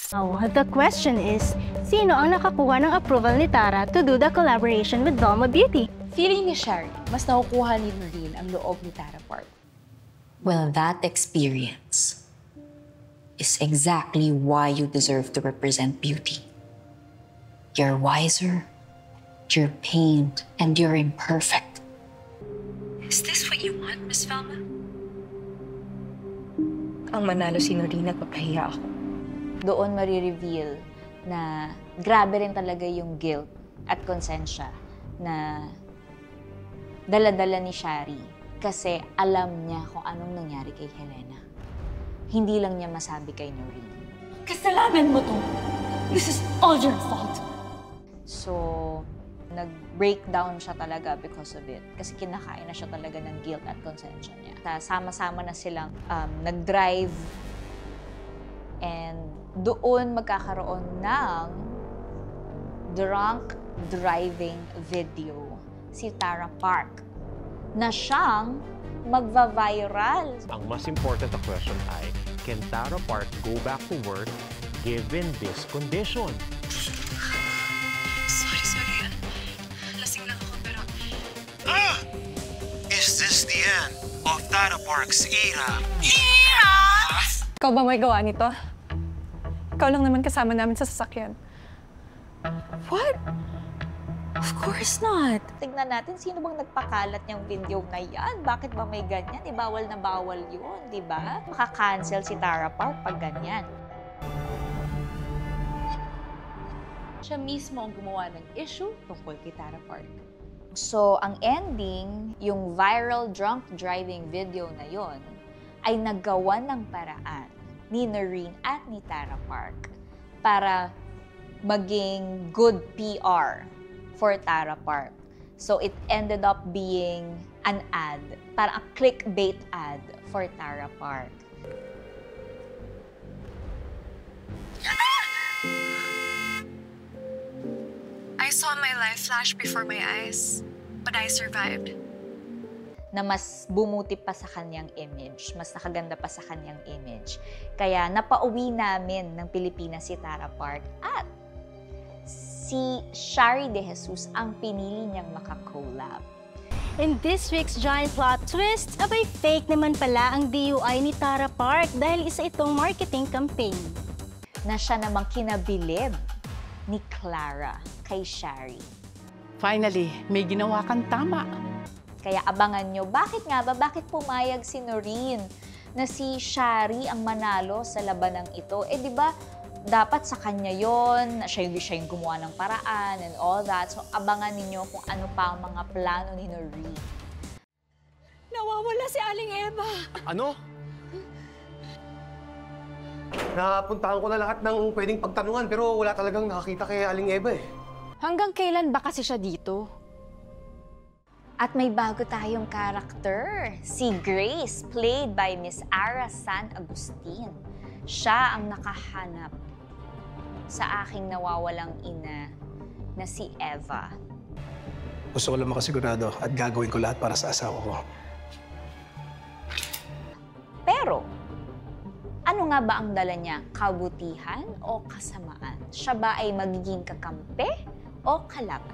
Now, the question is, sino ang nakakuha ng approval ni Tara to do the collaboration with Velma Beauty? Feeling ni Shari, mas nakukuha ni Noreen ang loob ni Tara Park. Well, that experience is exactly why you deserve to represent Beauty. You're wiser, you're pained, and you're imperfect. Is this what you want, Miss Velma? Ang manalo si Noreen at papahiya ako. Doon marireveal na grabe rin talaga yung guilt at konsensya na dala-dala ni Shari kasi alam niya kung anong nangyari kay Helena. Hindi lang niya masabi kay Noreen. Kasalanan mo to! This is all your fault! So, nag-breakdown siya talaga because of it. Kasi kinakain na siya talaga ng guilt at konsensya niya. Sama-sama na silang nag-drive and doon magkakaroon ng drunk driving video si Tara Park na siyang magva-viral. Ang mas important na question ay, can Tara Park go back to work given this condition? Sorry. Lasing lang ako pero... Is this the end of Tara Park's era? Ikaw ba may gawa nito? Ikaw lang naman kasama namin sa sasakyan. What? Of course not. Tignan natin sino bang nagpakalat niyang video na yan. Bakit ba may ganyan? Bawal na bawal yun, di ba? Maka-cancel si Tara Park pag ganyan. Siya mismo ang gumawa ng issue tungkol kay Tara Park. So, ang ending, yung viral drunk driving video na yon ay naggawa ng paraan ni Noreen at ni Tara Park para maging good PR for Tara Park. So it ended up being an ad, parang a clickbait ad for Tara Park. I saw my life flash before my eyes, but I survived. Na mas bumuti pa sa kanyang image, mas nakaganda pa sa kanyang image. Kaya napauwi namin ng Pilipinas si Tara Park at si Shari De Jesus ang pinili niyang makakollab. In this week's giant plot twist, abay fake naman pala ang DUI ni Tara Park dahil isa itong marketing campaign. Na siya namang kinabilib ni Clara kay Shari. Finally, may ginawa kang tama. Kaya abangan nyo, bakit pumayag si Noreen na si Shari ang manalo sa labanang ito? Di ba, dapat sa kanya yon, siya yung gumawa ng paraan and all that. So abangan ninyo kung ano pa ang mga plano ni Noreen. Nawawala si Aling Eva! Ano? Napuntahan ko na lahat ng pwedeng pagtanungan pero wala talagang nakakita kay Aling Eva eh. Hanggang kailan ba kasi siya dito? At may bago tayong karakter, si Grace, played by Miss Ara San Agustin. Siya ang nakahanap sa aking nawawalang ina na si Eva. Gusto ko lang makasigurado at gagawin ko lahat para sa asawa ko. Pero, ano nga ba ang dala niya? Kabutihan o kasamaan? Siya ba ay magiging kakampi o kalaban?